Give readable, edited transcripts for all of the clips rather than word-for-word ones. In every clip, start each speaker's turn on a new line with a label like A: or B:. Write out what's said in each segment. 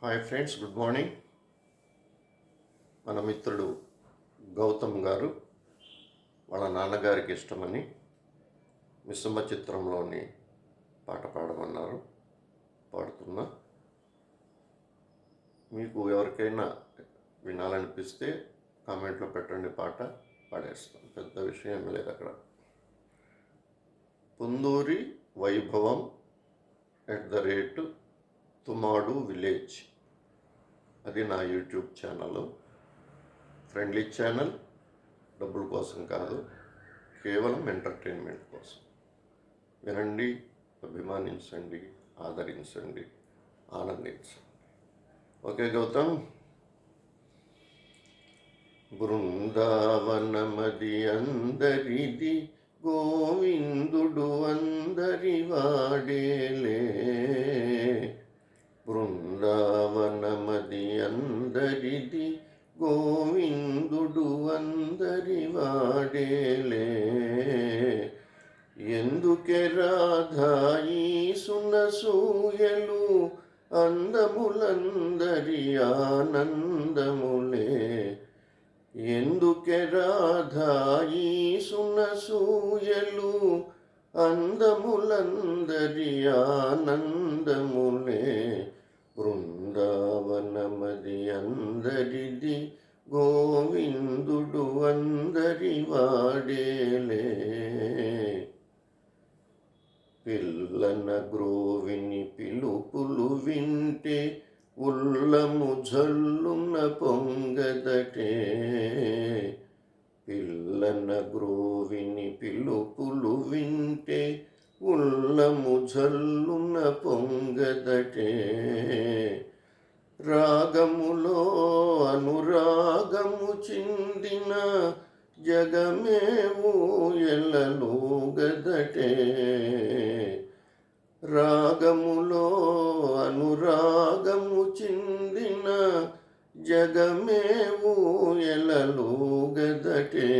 A: Hi friends, good morning. మన మిత్రుడు గౌతమ్ గారు వాళ్ళ నాన్నగారికి ఇష్టమని మిస్సమ్మ చిత్రంలోని పాట పాడమన్నారు. పాడుతున్నా. మీకు ఎవరికైనా వినాలనిపిస్తే కామెంట్లో పెట్టండి, పాట పాడేస్తాం. పెద్ద విషయం లేదు అక్కడ. పుందూరి వైభవం @తుమాడు విలేజ్, అది నా యూట్యూబ్ ఛానల్. ఫ్రెండ్లీ ఛానల్, డబ్బుల కోసం కాదు, కేవలం ఎంటర్టైన్మెంట్ కోసం. వినండి, అభిమానించండి, ఆదరించండి, ఆనందించండి. ఓకే గౌతమ్. బృందావనమది అందరిది, గోవిందుడు అందరి వాడేలే. బృందావనమది అందరిది, గోవిందుడు అందరి వాడేలే. ఎందుకే రాధాయి సునసూయలు, అందములందరి ఆనందములే. ఎందుకే రాధాయి సునసూయలు, అందములందరి ఆనందములే. బృందావనమది అందరిది, గోవిందుడు అందరి వాడేలే. పిల్లన గ్రోవిని పిలుపులు వింటే, ఉల్లము జల్లున పొంగదటే. పిల్లన గ్రోవిని పిలుపులు వింటే, ఉల్లము జల్లున పొంగదటే. రాగములో అనురాగము చిందిన, జగమే ఊయలలుగదటే. రాగములో అనురాగము చిందిన, జగమే ఊయలలుగదటే.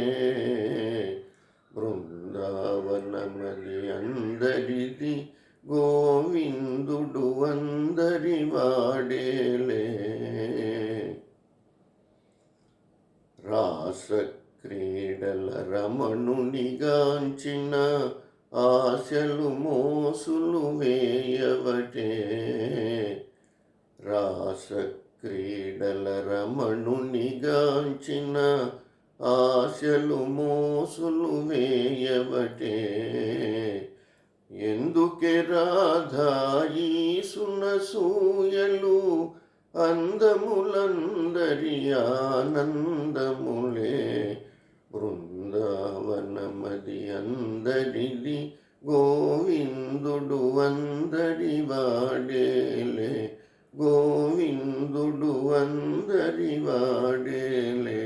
A: బృందావనమది అందరిది, గోవిందుడు అందరి వాడేలే. రాస క్రీడల రమణునిగాంచిన, ఆశలు మోసులు వేయవటే. రాస క్రీడల రమణునిగాంచిన, ఆశలు మోసులు వేయవటే. ఎందుకే రాధాయి సునసూయలు, అందములందరి ఆనందములే. బృందావనమది అందరిది, గోవిందుడు అందరి వాడేలే. గోవిందుడు అందరి వాడేలే.